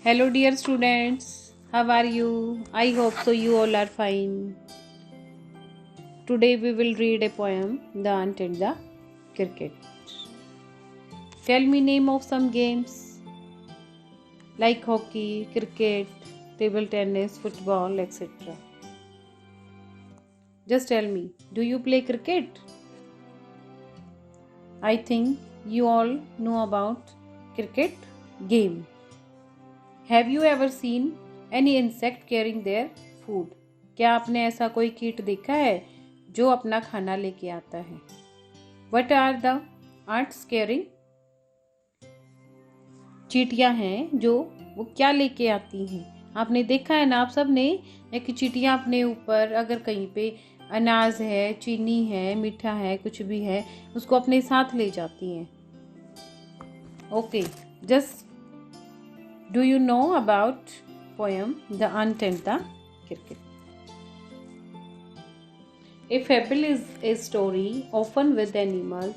Hello, dear students. How are you? I hope so. You all are fine. Today we will read a poem, The Ant and the Cricket. Tell me name of some games like hockey, cricket, table tennis, football, etc. Just tell me, do you play cricket? I think you all know about cricket game. Have you ever seen any insect carrying their food? क्या आपने ऐसा कोई कीट देखा है जो अपना खाना लेके आता है? What are the ants carrying? चींटियां हैं जो वो क्या लेके आती हैं? आपने देखा है ना आप सब ने कि चींटियां अपने ऊपर अगर कहीं पे अनाज है, चीनी है, मीठा है, कुछ भी है, उसको अपने साथ ले जाती हैं. Okay, just do you know about poem The Ant and the Cricket? A fable is a story often with animals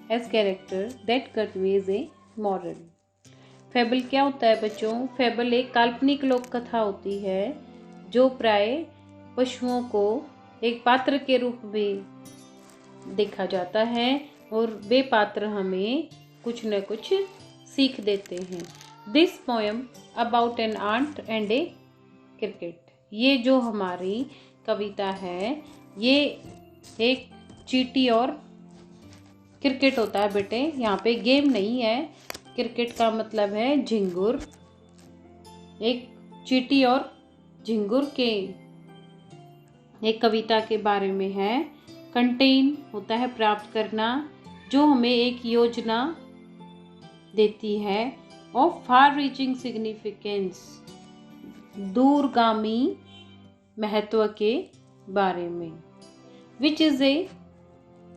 as character that conveys a moral. Fable क्या होता है बच्चों? फेबल एक काल्पनिक लोक कथा होती है जो प्राय पशुओं को एक पात्र के रूप में देखा जाता है और वे पात्र हमें कुछ न कुछ सीख देते हैं. This poem about an ant and a cricket. ये जो हमारी कविता है ये एक चींटी और क्रिकेट होता है बेटे. यहाँ पे गेम नहीं है. क्रिकेट का मतलब है झिंगुर. एक चींटी और झिंगुर के एक कविता के बारे में है. कंटेन होता है प्राप्त करना, जो हमें एक योजना देती है of far-reaching significance, दूरगामी महत्व के बारे में. Which is a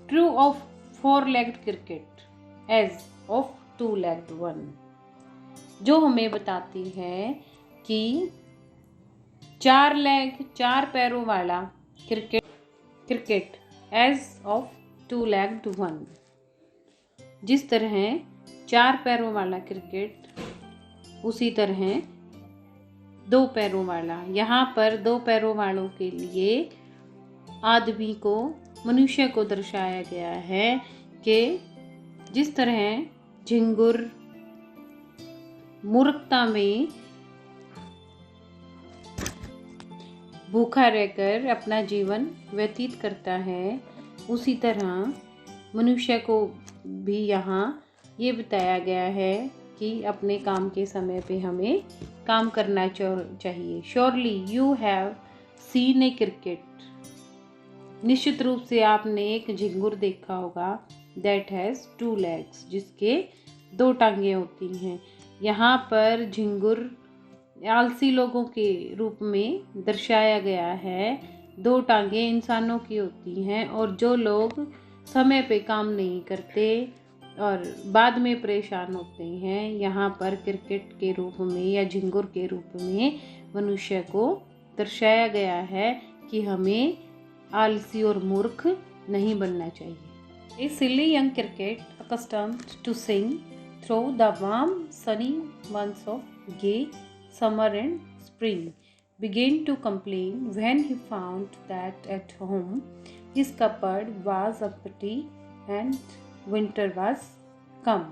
true of four-legged cricket as of two-legged one, जो हमें बताती है कि चार पैरों वाला cricket as of two-legged one, जिस तरह चार पैरों वाला क्रिकेट उसी तरह दो पैरों वाला. यहाँ पर दो पैरों वालों के लिए आदमी को, मनुष्य को दर्शाया गया है कि जिस तरह झिंगुर मूर्खता में भूखा रहकर अपना जीवन व्यतीत करता है, उसी तरह मनुष्य को भी यहाँ ये बताया गया है कि अपने काम के समय पे हमें काम करना चाहिए. Surely you have seen A cricket. निश्चित रूप से आपने एक झिंगुर देखा होगा. दैट हैज़ टू लेग्स, जिसके दो टांगें होती हैं. यहाँ पर झिंगुर आलसी लोगों के रूप में दर्शाया गया है. दो टांगें इंसानों की होती हैं और जो लोग समय पे काम नहीं करते और बाद में परेशान होते हैं, यहाँ पर क्रिकेट के रूप में या झिंगुर के रूप में मनुष्य को दर्शाया गया है कि हमें आलसी और मूर्ख नहीं बनना चाहिए. A silly young cricket accustomed to sing through the warm sunny months of gay summer and spring began to complain when he found that at home his cupboard was empty and winter was come.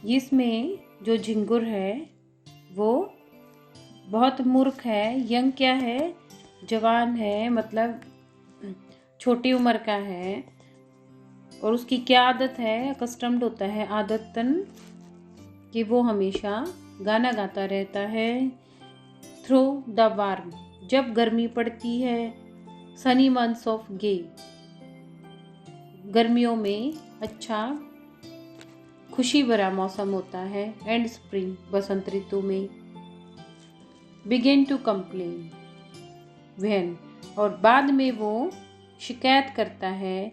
इसमें जो झिंगुर है वो बहुत मूर्ख है. Young क्या है? जवान है, मतलब छोटी उम्र का है. और उसकी क्या आदत है? अकस्टम्ड होता है आदतन कि वो हमेशा गाना गाता रहता है. थ्रू द वार्म, जब गर्मी पड़ती है. सनी मंथ्स ऑफ गे, गर्मियों में अच्छा खुशी भरा मौसम होता है. एंड स्प्रिंग, बसंत ऋतु में. बिगिन टू कंप्लेन व्हेन, और बाद में वो शिकायत करता है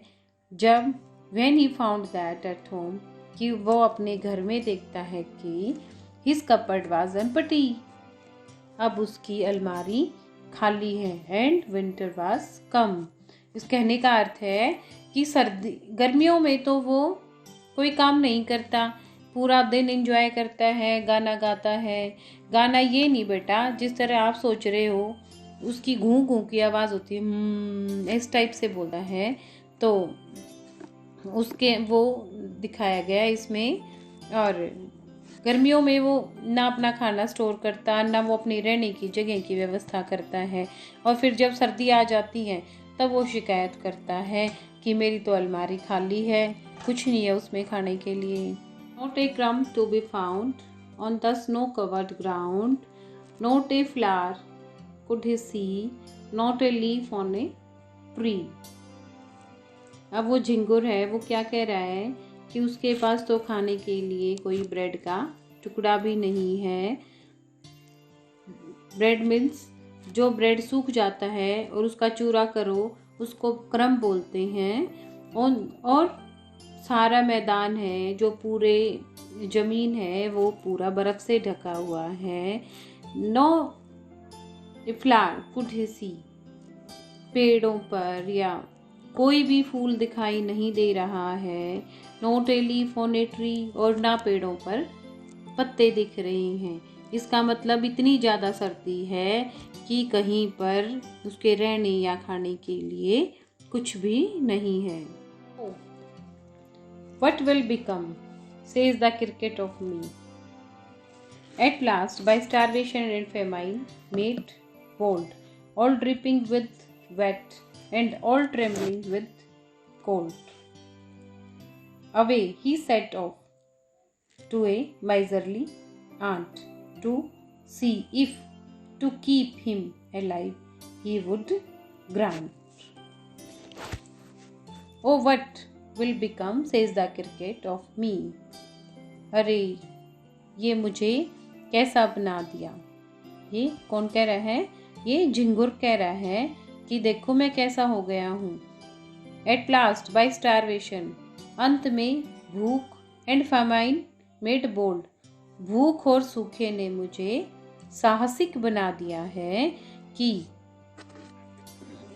जब when he found that at home, कि वो अपने घर में देखता है कि हिज कपबोर्ड वाज एम्प्टी, अब उसकी अलमारी खाली है. एंड विंटर वाज कम, इस कहने का अर्थ है कि गर्मियों में तो वो कोई काम नहीं करता, पूरा दिन एंजॉय करता है, गाना गाता है। गाना ये नहीं बेटा जिस तरह आप सोच रहे हो, उसकी घूं घूं की आवाज़ होती है, इस टाइप से बोलता है। तो उसके वो दिखाया गया इसमें। और गर्मियों में वो ना अपना खाना स्टोर करता, ना वो अपनी रहने की जगह की व्यवस्था करता है। और फिर जब सर्दी आ जाती है तब वो शिकायत करता है कि मेरी तो अलमारी खाली है, कुछ नहीं है उसमें खाने के लिए। Not a crumb to be found on the snow covered ground, not a flower could he see, not a leaf on a tree. अब वो झिंगुर है, वो क्या कह रहा है कि उसके पास तो खाने के लिए कोई ब्रेड का टुकड़ा भी नहीं है। ब्रेड मीन्स जो ब्रेड सूख जाता है और उसका चूरा करो उसको क्रम बोलते हैं। और सारा मैदान है, जो पूरे ज़मीन है वो पूरा बर्फ़ से ढका हुआ है। नो फ्लावर कुड ही सी, पेड़ों पर या कोई भी फूल दिखाई नहीं दे रहा है। Not a leaf on a tree, और ना पेड़ों पर पत्ते दिख रहे हैं। इसका मतलब इतनी ज़्यादा सर्दी है कि कहीं पर उसके रहने या खाने के लिए कुछ भी नहीं है। What will become, says the cricket of me. At last, by starvation and famine, made bold, all dripping with wet and all trembling with cold. Away he set off to a miserly aunt to see if, to keep him alive, he would grant. Oh, what will become, says the cricket of me. अरे ये मुझे कैसा बना दिया। ये कौन कह रहा है? ये झिंगुर कह रहा है कि देखो मैं कैसा हो गया हूँ। एट लास्ट बाय स्टारवेशन, अंत में भूख, एंड famine मेड बोल्ड, भूख और सूखे ने मुझे साहसिक बना दिया है कि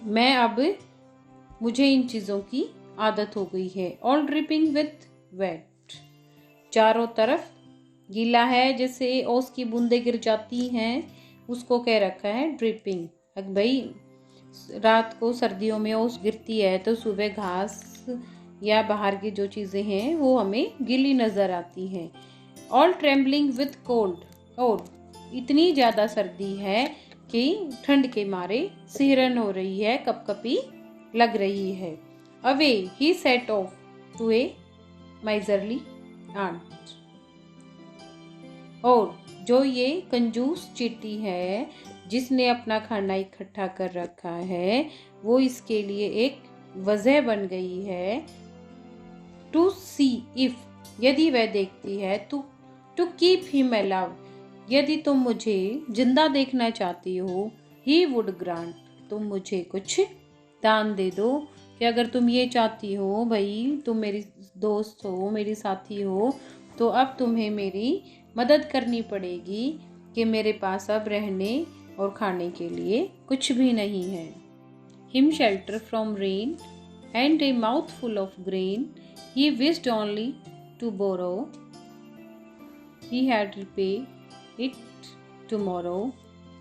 मैं अब, मुझे इन चीज़ों की आदत हो गई है। ऑल ड्रिपिंग विथ वेट, चारों तरफ गीला है, जैसे ओस की बूंदें गिर जाती हैं उसको कह रखा है ड्रिपिंग। अब भाई रात को सर्दियों में ओस गिरती है तो सुबह घास या बाहर की जो चीज़ें हैं वो हमें गीली नज़र आती हैं। ऑल ट्रेम्बलिंग विथ कोल्ड, और इतनी ज़्यादा सर्दी है कि ठंड के मारे सिहरन हो रही है, कपकपी लग रही है। Away he set off to a miserly ant, और जो ये कंजूस चींटी है जिसने अपना खाना इकट्ठा कर रखा है, वो इसके लिए एक वजह बन गई है। टू सी इफ, यदि वह देखती है, टू कीप हिम अलाव, यदि तुम मुझे जिंदा देखना चाहती हो, ही वुड ग्रांट, तुम मुझे कुछ दान दे दो। कि अगर तुम ये चाहती हो भाई, तुम मेरी दोस्त हो, मेरी साथी हो, तो अब तुम्हें मेरी मदद करनी पड़ेगी कि मेरे पास अब रहने और खाने के लिए कुछ भी नहीं है। Him shelter from rain and a mouth full of grain, he wished only to borrow, he had repay it tomorrow,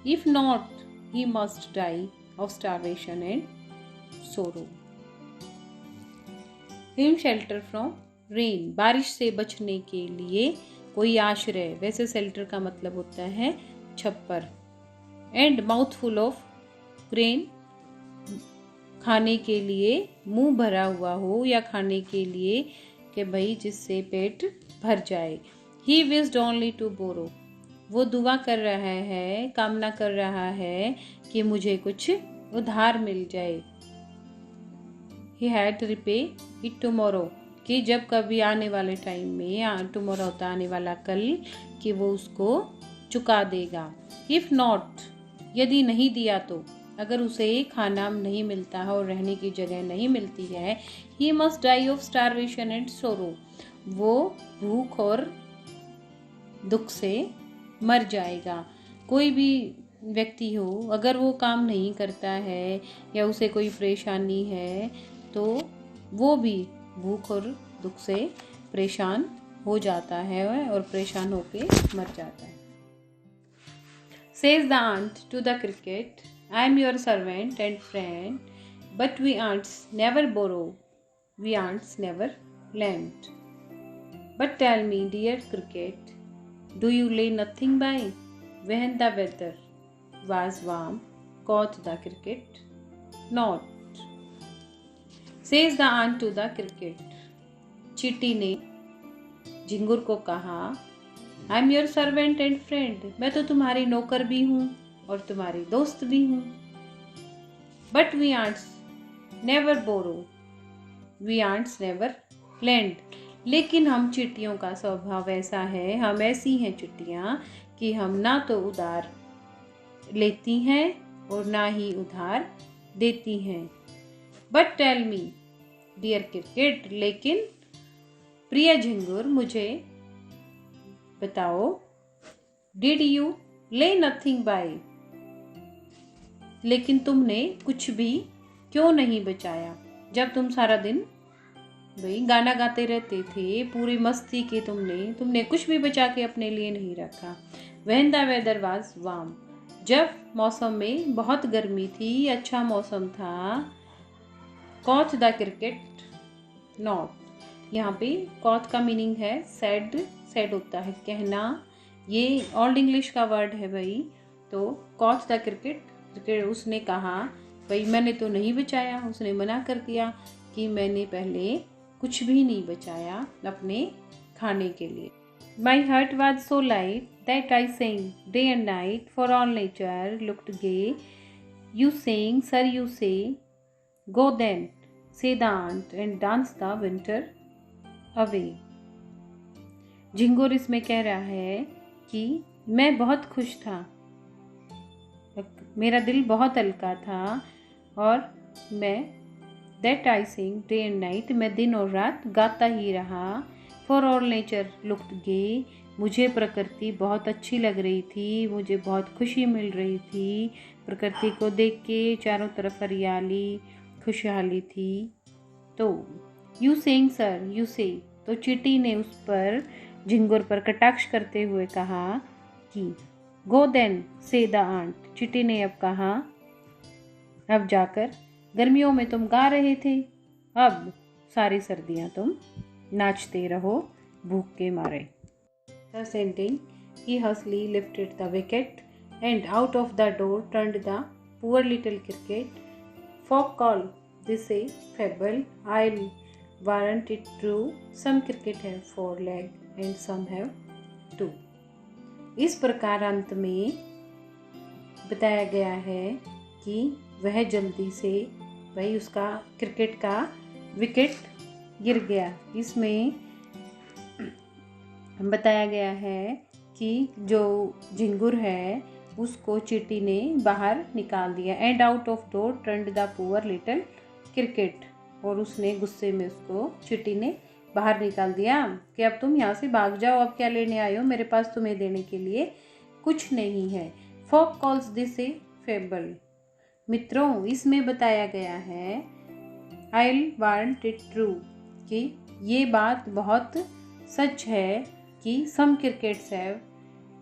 if not he must die of starvation and sorrow. Him shelter from rain, बारिश से बचने के लिए कोई आश्रय, वैसे shelter का मतलब होता है छप्पर। And mouth full of grain, खाने के लिए मुंह भरा हुआ हो या खाने के लिए कि भाई जिससे पेट भर जाए। He wished only to borrow, वो दुआ कर रहा है, कामना कर रहा है कि मुझे कुछ उधार मिल जाए। ही हैड रिपे इट टुमारो, कि जब कभी आने वाले टाइम में, टुमारो होता आने वाला कल, कि वो उसको चुका देगा। इफ नॉट, यदि नहीं दिया तो, अगर उसे खाना नहीं मिलता है और रहने की जगह नहीं मिलती है, he must die of starvation and sorrow, वो भूख और दुख से मर जाएगा। कोई भी व्यक्ति हो, अगर वो काम नहीं करता है या उसे कोई परेशानी है तो वो भी भूख और दुख से परेशान हो जाता है और परेशान होके मर जाता है। Says the ant to the cricket, I am your servant and friend, but we ants never borrow, we ants never lend. But tell me, dear cricket, do you lay nothing by? When the weather was warm, quoth the cricket, not. Says the ant to the cricket, चींटी ने झिंगुर को कहा, I am your servant and friend, मैं तो तुम्हारी नौकर भी हूँ और तुम्हारी दोस्त भी हूँ। But we ants never borrow, we ants never lend, लेकिन हम चिट्टियों का स्वभाव ऐसा है, हम ऐसी हैं चिट्टियाँ कि हम ना तो उधार लेती हैं और ना ही उधार देती हैं। But tell me dear cricket, लेकिन प्रिय झिंगुर मुझे बताओ, did you lay nothing by, लेकिन तुमने कुछ भी क्यों नहीं बचाया? जब तुम सारा दिन भाई गाना गाते रहते थे, पूरी मस्ती की, तुमने कुछ भी बचा के अपने लिए नहीं रखा। When the weather was warm, जब मौसम में बहुत गर्मी थी, अच्छा मौसम था। कॉथ द क्रिकेट नॉट, यहाँ पे कॉथ का मीनिंग है सैड, सैड होता है कहना, ये ओल्ड इंग्लिश का वर्ड है भाई। तो कॉथ द क्रिकेट, उसने कहा भाई मैंने तो नहीं बचाया, उसने मना कर दिया कि मैंने पहले कुछ भी नहीं बचाया अपने खाने के लिए। My heart was so light that I sang day and night for all nature looked gay, you sang sir you say go then say the ant and dance the winter away. झिंगुर इसमें कह रहा है कि मैं बहुत खुश था, मेरा दिल बहुत हल्का था और मैं that I sing day and night, मैं दिन और रात गाता ही रहा। For all nature looked gay, मुझे प्रकृति बहुत अच्छी लग रही थी, मुझे बहुत खुशी मिल रही थी प्रकृति को देख के, चारों तरफ हरियाली खुशहाली थी। तो यू सेइंग सर यू से, तो चींटी ने उस पर झिंगुर पर कटाक्ष करते हुए कहा कि गो देन से द आंट, चींटी ने अब कहा, अब जाकर गर्मियों में तुम गा रहे थे, अब सारी सर्दियां तुम नाचते रहो भूख के मारे। Thus ending, he hastily lifted the wicket and out of the door turned the poor little cricket. Folk call this a fable, I'll warrant it true. Some cricket have 4 legs and some have 2. इस प्रकार अंत में बताया गया है कि वह जल्दी से भाई उसका क्रिकेट का विकेट गिर गया। इसमें बताया गया है कि जो झिंगुर है उसको चींटी ने बाहर निकाल दिया। And out of door turned the poor little cricket, और उसने गुस्से में उसको चींटी ने बाहर निकाल दिया कि अब तुम यहाँ से भाग जाओ, अब क्या लेने आए हो, मेरे पास तुम्हें देने के लिए कुछ नहीं है। फोक कॉल्स दिस ए फेबल, मित्रों इसमें बताया गया है आई वांट इट ट्रू, कि ये बात बहुत सच है कि सम क्रिकेट्स हैव,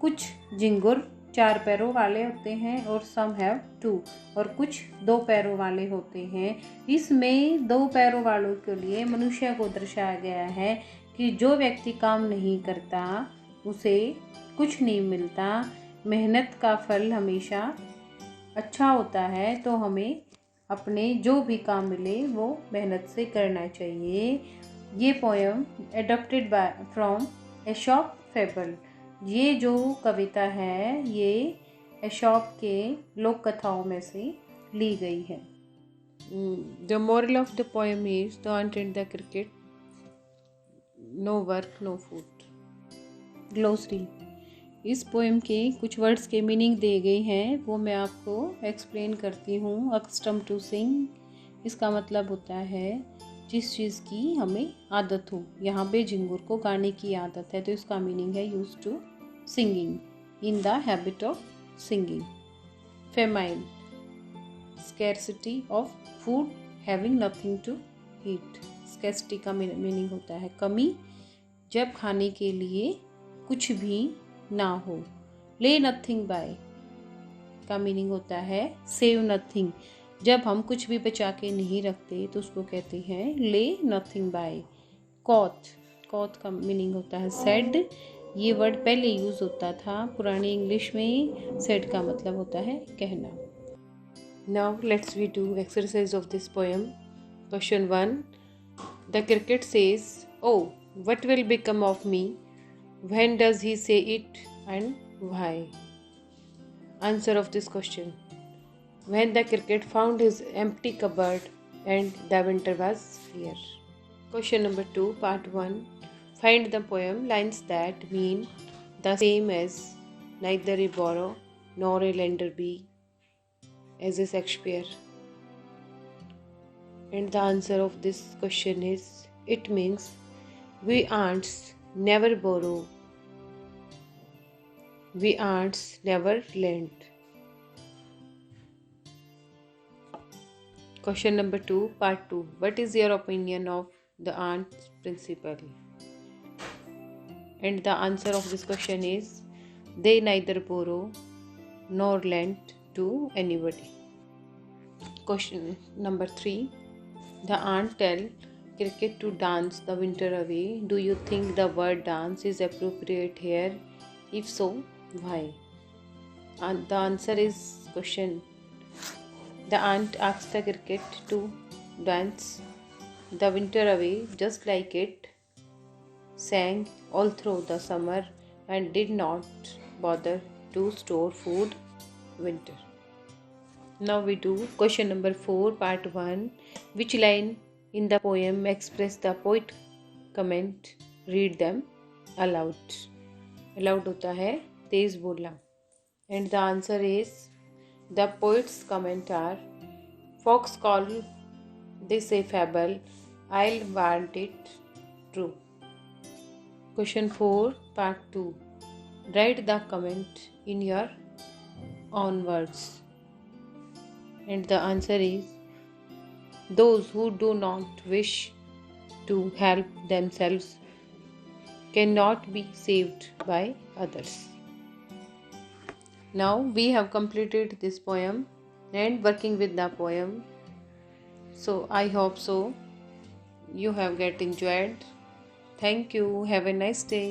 कुछ झिंगुर 4 पैरों वाले होते हैं और सम हैव 2, और कुछ 2 पैरों वाले होते हैं। इसमें 2 पैरों वालों के लिए मनुष्य को दर्शाया गया है कि जो व्यक्ति काम नहीं करता उसे कुछ नहीं मिलता, मेहनत का फल हमेशा अच्छा होता है, तो हमें अपने जो भी काम मिले वो मेहनत से करना चाहिए। ये poem adopted by from Aesop fable, ये जो कविता है ये एशॉप के लोक कथाओं में से ली गई है। The moral of the poem is don't and the cricket, no work no food. Glossary, इस पोएम के कुछ वर्ड्स के मीनिंग दिए गए हैं, वो मैं आपको एक्सप्लेन करती हूँ। अकस्टम टू सिंग, इसका मतलब होता है जिस चीज़ की हमें आदत हो। यहाँ पे झिंगुर को गाने की आदत है, तो इसका मीनिंग है used to singing, in the habit of singing. Famine, scarcity of food, having nothing to eat. Scarcity का मीनिंग होता है कमी, जब खाने के लिए कुछ भी ना हो। ले नथिंग बाय का मीनिंग होता है सेव नथिंग। जब हम कुछ भी बचा के नहीं रखते तो उसको कहते हैं ले नथिंग बाय। कॉथ, कॉथ का मीनिंग होता है सेड। ये वर्ड पहले यूज़ होता था पुरानी इंग्लिश में। सेड का मतलब होता है कहना। Now let's we do exercise of this poem. Question 1, the cricket says oh what will become of me, when does he say it and why. Answer of this question: when the cricket found his empty cupboard and the winter was here. Question number 2, part 1. Find the poem lines that mean the same as neither a borrow nor a lender be, as a Shakespeare. And the answer of this question is it means we aunts never borrow, we aunts never lend. Question number 2, part 2. What is your opinion of the aunt's principle? And the answer of this question is they neither borrow nor lend to anybody. Question number 3. The aunt tell cricket to dance the winter away. Do you think the word dance is appropriate here? If so, why? And the answer is question. The aunt asked the cricket to dance the winter away just like it sang all through the summer and did not bother to store food winter. Now we do question number 4, part 1. Which line in the poem express the poet comment? Read them aloud. Aloud होता है तेज बोलना. And the answer is the poet's comment are: Fox call this a fable, I'll warrant it true. Question 4, part 2. Write the comment in your own words. And the answer is those who do not wish to help themselves cannot be saved by others. Now we have completed this poem and working with the poem. So I hope so you have get enjoyed. Thank you. Have a nice day.